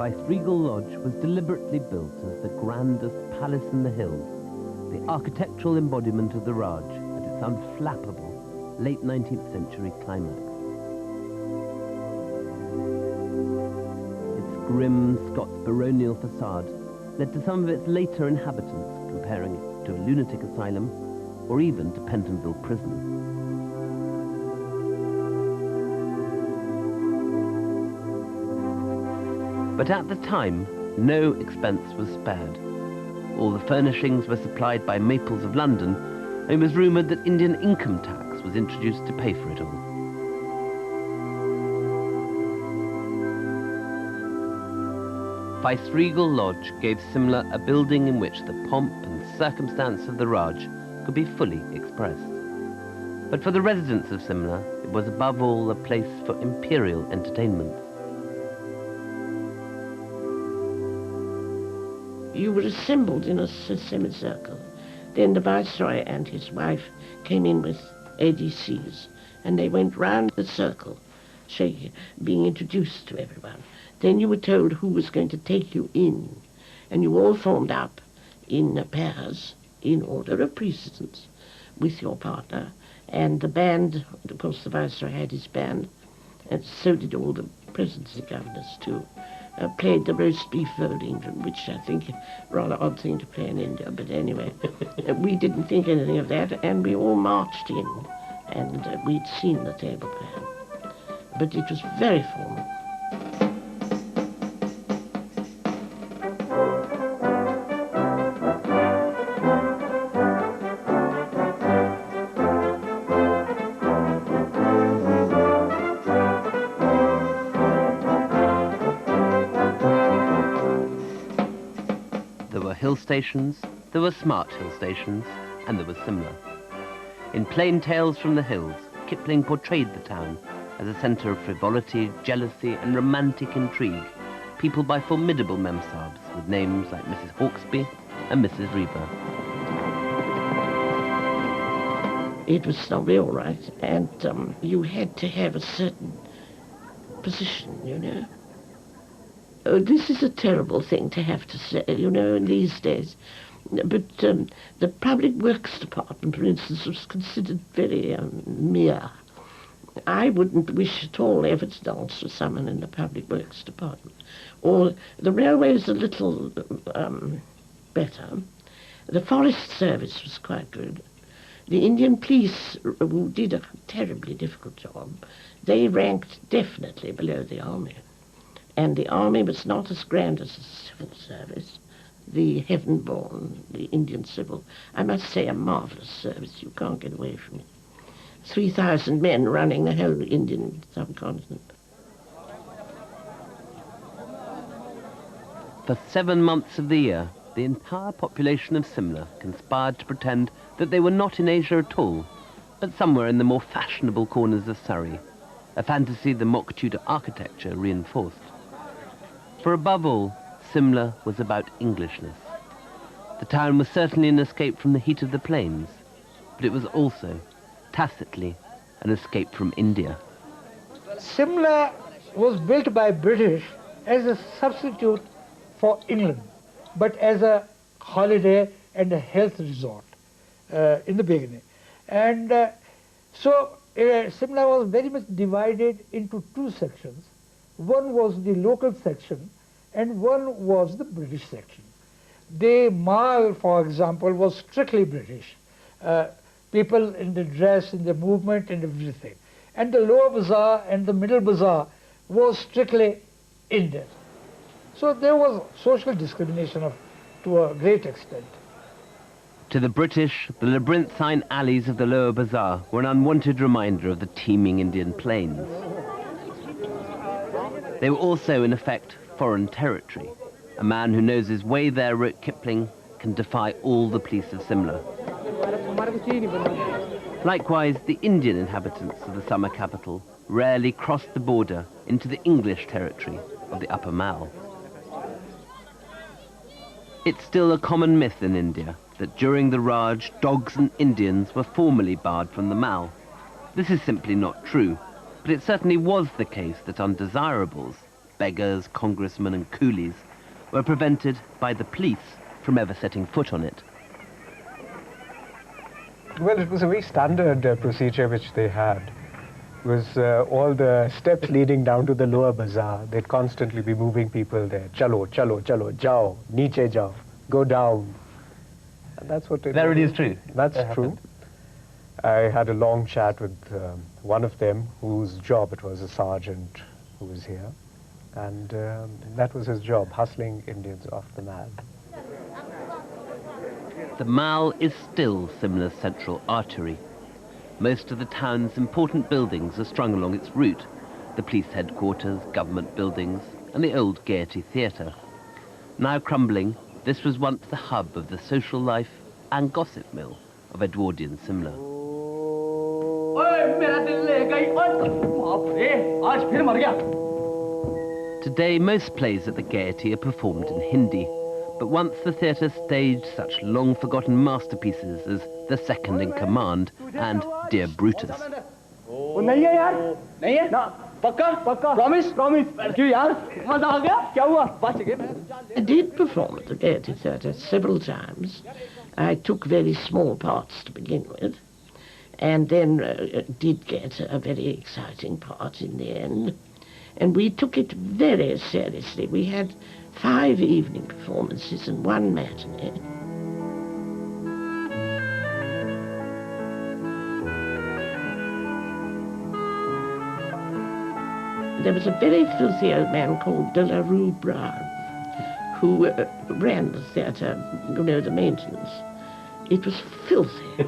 Viceregal Lodge was deliberately built as the grandest palace in the hills, the architectural embodiment of the Raj at its unflappable late 19th century climax. Its grim Scots baronial facade led to some of its later inhabitants comparing it to a lunatic asylum or even to Pentonville Prison. But at the time, no expense was spared. All the furnishings were supplied by Maples of London, and it was rumoured that Indian income tax was introduced to pay for it all. Viceregal Lodge gave Simla a building in which the pomp and circumstance of the Raj could be fully expressed. But for the residents of Simla, it was above all a place for imperial entertainments. You were assembled in a semicircle. Then the Viceroy and his wife came in with ADCs, and they went round the circle, being introduced to everyone. Then you were told who was going to take you in, and you all formed up in pairs in order of precedence with your partner. And the band, of course the Viceroy had his band, and so did all the presidency governors too. Played the roast beef old England, which I think a rather odd thing to play in India, but anyway, we didn't think anything of that, and we all marched in, and we'd seen the table plan. But it was very formal. Hill stations, there were smart hill stations, and there was Simla. In Plain Tales from the Hills, Kipling portrayed the town as a centre of frivolity, jealousy, and romantic intrigue, peopled by formidable memsahibs with names like Mrs. Hawksby and Mrs. Reba. It was snobby, all right, and you had to have a certain position, you know. Oh, this is a terrible thing to have to say, you know, in these days. But the Public Works Department, for instance, was considered very mere. I wouldn't wish at all ever to dance with someone in the Public Works Department. Or the railways a little better. The Forest Service was quite good. The Indian police, who did a terribly difficult job, they ranked definitely below the army. And the army was not as grand as the civil service, the heaven-born, the Indian civil. I must say a marvellous service. You can't get away from it. 3,000 men running the whole Indian subcontinent. For 7 months of the year, the entire population of Simla conspired to pretend that they were not in Asia at all, but somewhere in the more fashionable corners of Surrey, a fantasy the mock Tudor architecture reinforced. For above all, Simla was about Englishness. The town was certainly an escape from the heat of the plains, but it was also, tacitly, an escape from India. Simla was built by British as a substitute for England, but as a holiday and a health resort in the beginning. And so Simla was very much divided into two sections. One was the local section and one was the British section. The Mall, for example, was strictly British. People in the dress, in the movement and everything. And the lower bazaar and the middle bazaar was strictly Indian. So there was social discrimination to a great extent. To the British, the labyrinthine alleys of the lower bazaar were an unwanted reminder of the teeming Indian plains. They were also, in effect, foreign territory. A man who knows his way there, wrote Kipling, can defy all the police of Simla. Likewise, the Indian inhabitants of the summer capital rarely crossed the border into the English territory of the Upper Mall. It's still a common myth in India that during the Raj, dogs and Indians were formally barred from the Mall. This is simply not true, but it certainly was the case that undesirables, beggars, congressmen and coolies, were prevented by the police from ever setting foot on it. Well, it was a very standard procedure which they had. It was all the steps leading down to the lower bazaar. They'd constantly be moving people there. Chalo, chalo, chalo, jao, niche jao, go down. And that's what it That really is true. That's true. I had a long chat with one of them whose job it was, a sergeant who was here. And that was his job, hustling Indians off the Mall. The Mall is still Simla's central artery. Most of the town's important buildings are strung along its route. The police headquarters, government buildings, and the old Gaiety Theatre. Now crumbling, this was once the hub of the social life and gossip mill of Edwardian Simla. Today, most plays at the Gaiety are performed in Hindi, but once the theatre staged such long-forgotten masterpieces as The Second in Command and Dear Brutus. I did perform at the Gaiety Theatre several times. I took very small parts to begin with, and then did get a very exciting part in the end. And we took it very seriously. We had 5 evening performances and 1 matinee. There was a very filthy old man called Dalrymple who ran the theatre, you know, the maintenance. It was filthy.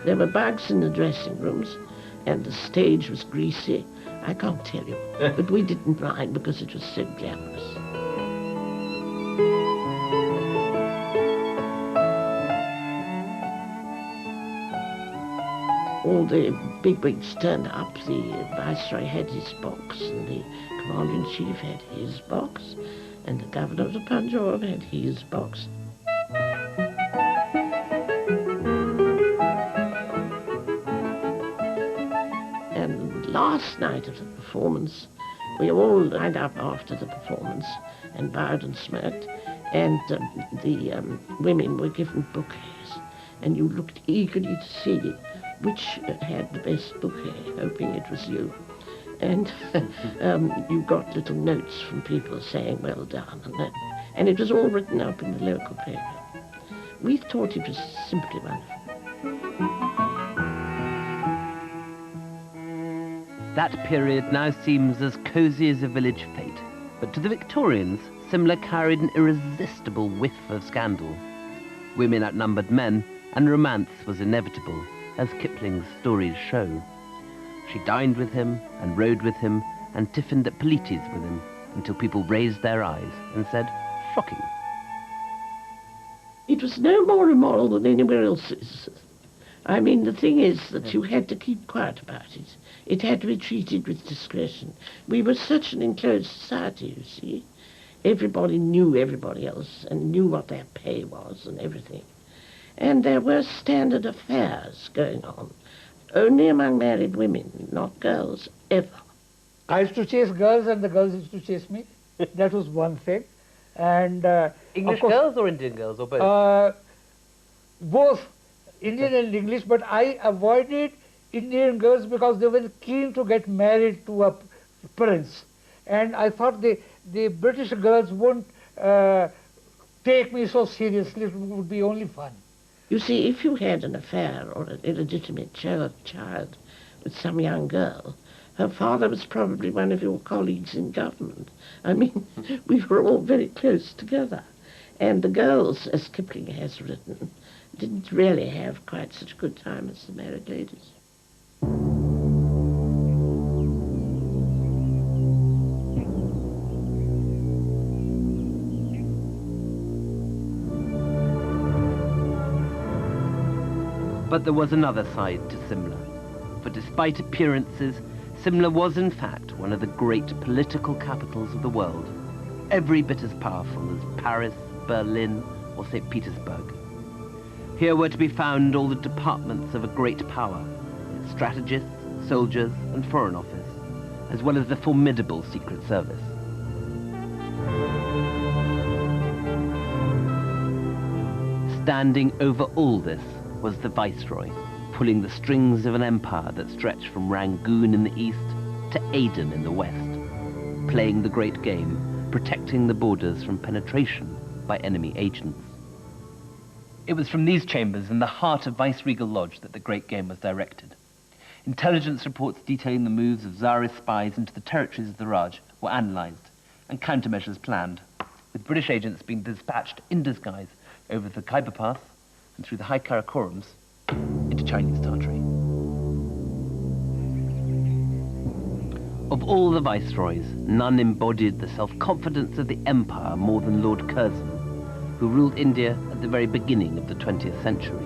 There were bugs in the dressing rooms, and the stage was greasy. I can't tell you, but we didn't mind because it was so glamorous. All the bigwigs turned up. The Viceroy had his box, and the Commander-in-Chief had his box, and the Governor of the Punjab had his box. And last night of the performance, we all lined up after the performance and bowed and smirked, and the women were given bouquets, and you looked eagerly to see which had the best bouquet, hoping it was you. And you got little notes from people saying, well done, and it was all written up in the local paper. We thought it was simply wonderful. That period now seems as cosy as a village fete, but to the Victorians, Simla carried an irresistible whiff of scandal. Women outnumbered men, and romance was inevitable, as Kipling's stories show. She dined with him, and rode with him, and tiffined at Politis with him, until people raised their eyes and said, shocking. It was no more immoral than anywhere else's. I mean, the thing is that you had to keep quiet about it. It had to be treated with discretion. We were such an enclosed society, you see. Everybody knew everybody else and knew what their pay was and everything. And there were standard affairs going on, only among married women, not girls, ever. I used to chase girls and the girls used to chase me. That was one thing. And English girls or Indian girls, or both? Both Indian and English, but I avoided Indian girls because they were keen to get married to a prince. And I thought the British girls wouldn't take me so seriously, it would be only fun. You see, if you had an affair or an illegitimate child with some young girl, her father was probably one of your colleagues in government. I mean, we were all very close together. And the girls, as Kipling has written, didn't really have quite such a good time as the married ladies. But there was another side to Simla. For despite appearances, Simla was in fact one of the great political capitals of the world, every bit as powerful as Paris, Berlin, or St. Petersburg. Here were to be found all the departments of a great power, its strategists, soldiers, and foreign office, as well as the formidable secret service. standing over all this was the Viceroy, pulling the strings of an empire that stretched from Rangoon in the east to Aden in the west, playing the great game, protecting the borders from penetration by enemy agents. It was from these chambers in the heart of Viceregal Lodge that the great game was directed. Intelligence reports detailing the moves of Tsarist spies into the territories of the Raj were analysed and countermeasures planned, with British agents being dispatched in disguise over the Khyber Pass and through the High Karakorums into Chinese territory. Of all the viceroys, none embodied the self-confidence of the empire more than Lord Curzon, who ruled India at the very beginning of the 20th century.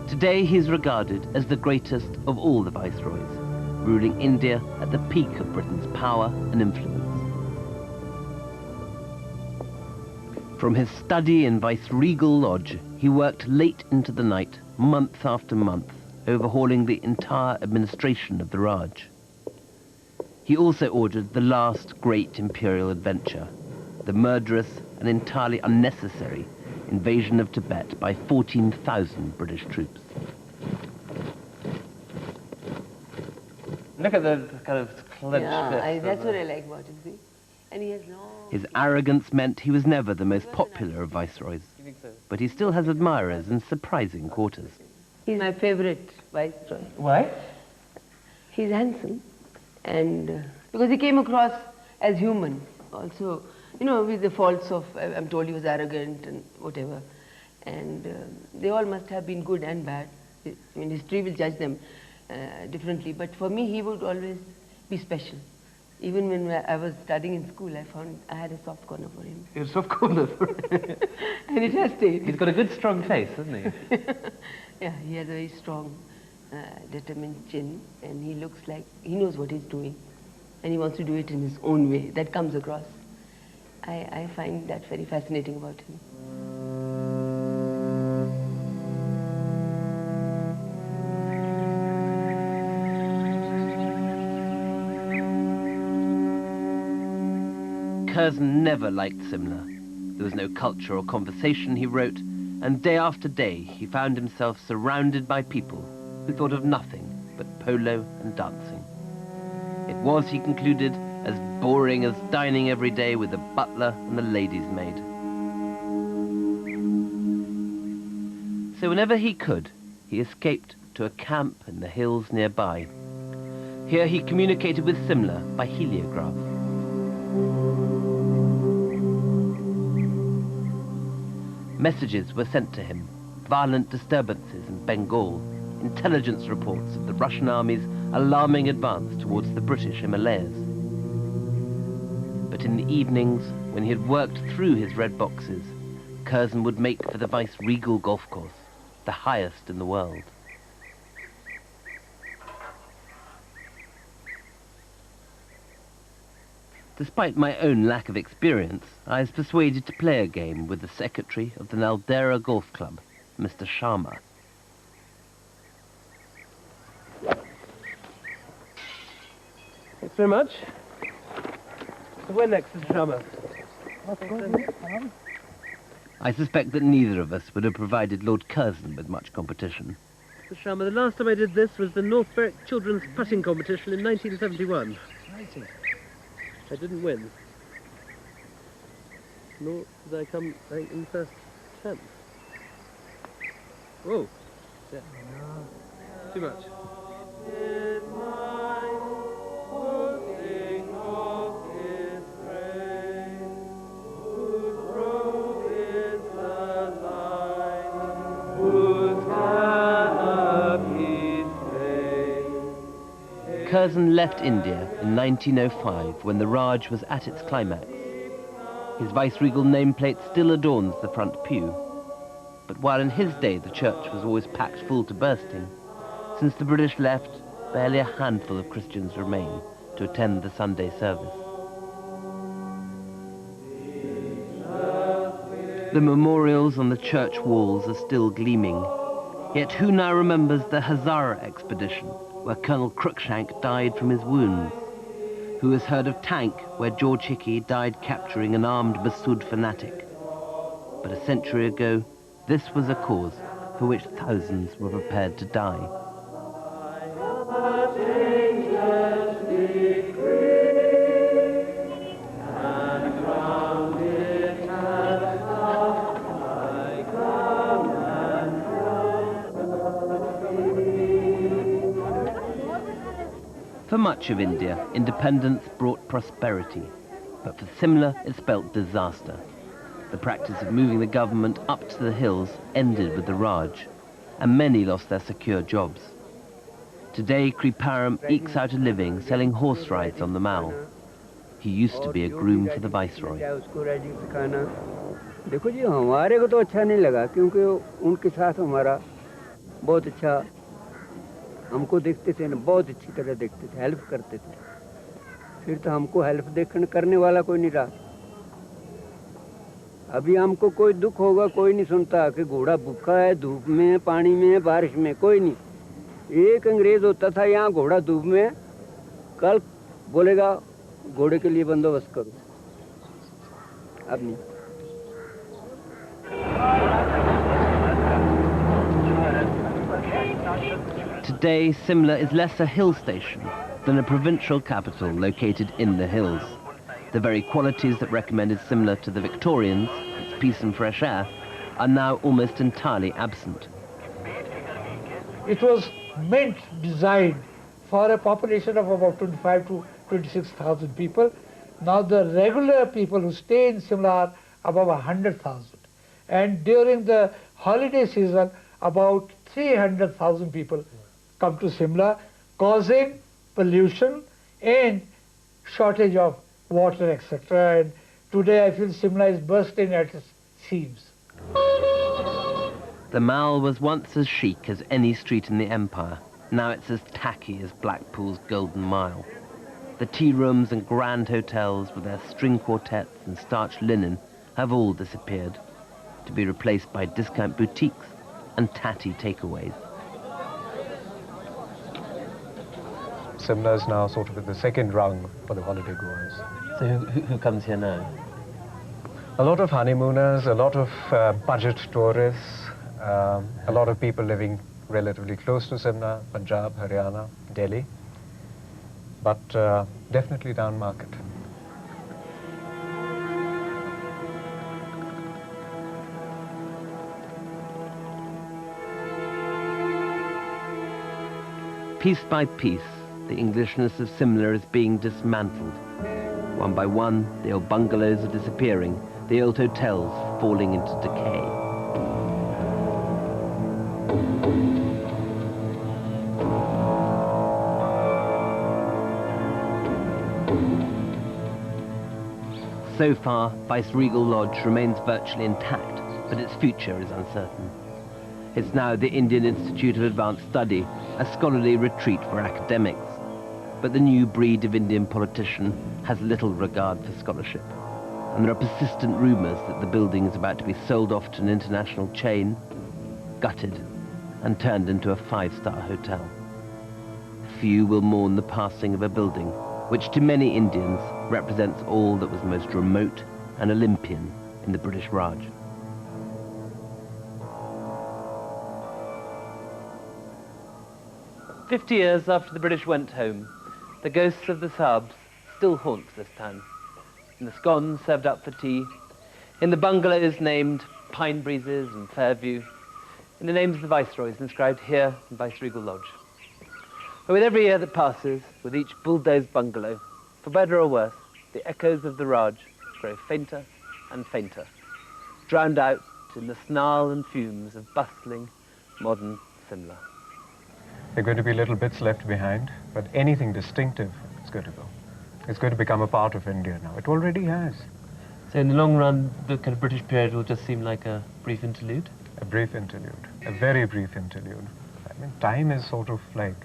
Today he is regarded as the greatest of all the viceroys, ruling India at the peak of Britain's power and influence. From his study in Viceregal Lodge, he worked late into the night, month after month, overhauling the entire administration of the Raj. He also ordered the last great imperial adventure, the murderous and entirely unnecessary invasion of Tibet by 14,000 British troops. Look at the kind of clenched fists. That's what I like about him, see? And he has long... His arrogance meant he was never the most popular of viceroys, but he still has admirers in surprising quarters. He's my favorite viceroy. Why? He's handsome, and because he came across as human also, you know, with the faults of, I'm told he was arrogant and whatever, and they all must have been good and bad. I mean, history will judge them differently, but for me he would always be special. Even when I was studying in school, I found I had a soft corner for him. You had a soft corner for him? And it has stayed. He's got a good strong face, hasn't he? Yeah, he has a very strong, determined chin, and he looks like he knows what he's doing, and he wants to do it in his own way. That comes across. I find that very fascinating about him. Curzon never liked Simla. There was no culture or conversation, he wrote, and day after day he found himself surrounded by people who thought of nothing but polo and dancing. It was, he concluded, as boring as dining every day with the butler and the lady's maid. So whenever he could, he escaped to a camp in the hills nearby. Here he communicated with Simla by heliograph. Messages were sent to him, violent disturbances in Bengal, intelligence reports of the Russian army's alarming advance towards the British Himalayas. But in the evenings, when he had worked through his red boxes, Curzon would make for the Viceregal golf course, the highest in the world. Despite my own lack of experience, I was persuaded to play a game with the secretary of the Naldera Golf Club, Mr. Sharma. Thanks very much. So when next, Mr. Sharma? I suspect that neither of us would have provided Lord Curzon with much competition. Mr. Sharma, the last time I did this was the North Berwick Children's Putting Competition in 1971. I didn't win. Nor did I come, I think, in first attempt. Whoa. Yeah. Too much. Curzon left India in 1905 when the Raj was at its climax. His viceregal nameplate still adorns the front pew. But while in his day the church was always packed full to bursting, since the British left, barely a handful of Christians remain to attend the Sunday service. The memorials on the church walls are still gleaming, yet who now remembers the Hazara expedition, where Colonel Cruikshank died from his wounds? Who has heard of Tank, where George Hickey died capturing an armed Massoud fanatic? But a century ago, This was a cause for which thousands were prepared to die. For much of India, independence brought prosperity, but for Simla it spelt disaster. The practice of moving the government up to the hills ended with the Raj, and many lost their secure jobs. Today, Kriparam ekes out a living selling horse rides on the Mall. He used to be a groom for the Viceroy. देखो जी हमारे को तो अच्छा नहीं लगा क्योंकि उनके साथ हमारा बहुत अच्छा हमको देखते थे ना बहुत अच्छी तरह देखते थे हेल्प करते थे फिर तो हमको हेल्प देखने करने वाला कोई नहीं रहा अभी हमको कोई दुख होगा कोई नहीं सुनता कि घोड़ा भूखा है धूप में पानी में बारिश में कोई नहीं एक अंग्रेज होता था यहाँ घोड़ा धूप में कल बोलेगा घोड़े के लिए बंदोबस्त करो अब नहीं Today, Simla is less a hill station than a provincial capital located in the hills. The very qualities that recommended Simla to the Victorians, its peace and fresh air, are now almost entirely absent. It was meant, designed for a population of about 25 to 26,000 people. Now the regular people who stay in Simla are above 100,000. And during the holiday season, about 300,000 people come to Simla, causing pollution and shortage of water, etc. And today I feel Simla is bursting at its seams. The Mall was once as chic as any street in the empire. Now it's as tacky as Blackpool's Golden Mile. The tea rooms and grand hotels with their string quartets and starched linen have all disappeared, to be replaced by discount boutiques and tatty takeaways. Simla is now sort of at the second rung for the holiday goers. So who comes here now? A lot of honeymooners, a lot of budget tourists, a lot of people living relatively close to Simla, Punjab, Haryana, Delhi, but definitely down market. Piece by piece, the Englishness of Simla is being dismantled. One by one, the old bungalows are disappearing, the old hotels falling into decay. So far, Viceregal Lodge remains virtually intact, but its future is uncertain. It's now the Indian Institute of Advanced Study, a scholarly retreat for academics. But the new breed of Indian politician has little regard for scholarship. And there are persistent rumours that the building is about to be sold off to an international chain, gutted, and turned into a five-star hotel. Few will mourn the passing of a building which to many Indians represents all that was most remote and Olympian in the British Raj. "50 years after the British went home, the ghosts of the Saabs still haunt this town. In the scones served up for tea, in the bungalows named Pine Breezes and Fairview, in the names of the viceroys inscribed here in Viceregal Lodge. But with every year that passes, with each bulldozed bungalow, for better or worse, the echoes of the Raj grow fainter and fainter, drowned out in the snarl and fumes of bustling, modern Simla. There are going to be little bits left behind, but anything distinctive is going to go. It's going to become a part of India now. It already has. So in the long run, the kind of British period will just seem like a brief interlude? A brief interlude, a very brief interlude. I mean, time is sort of like,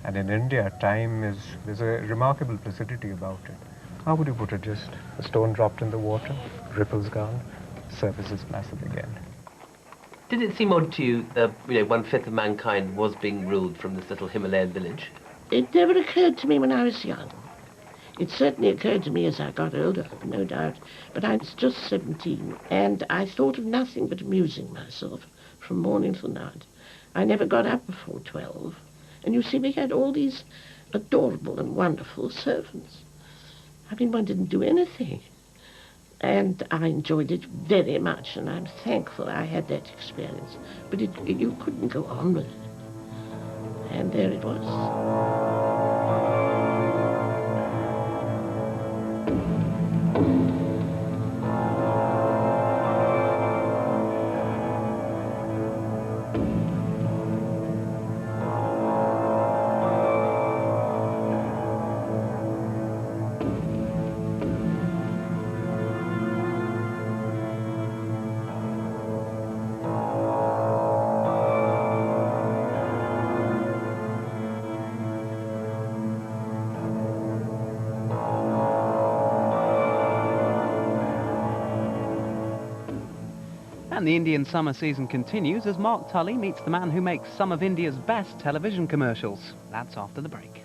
and in India, time is, there's a remarkable placidity about it. How would you put it? Just a stone dropped in the water, ripples gone, surface is placid again. Did it seem odd to you that 1/5 of mankind was being ruled from this little Himalayan village? It never occurred to me when I was young. It certainly occurred to me as I got older, no doubt, but I was just 17, and I thought of nothing but amusing myself from morning till night. I never got up before 12, and you see, we had all these adorable and wonderful servants. I mean, one didn't do anything. And I enjoyed it very much, and I'm thankful I had that experience. But you couldn't go on with it. And there it was. And the Indian summer season continues as Mark Tully meets the man who makes some of India's best television commercials. That's after the break.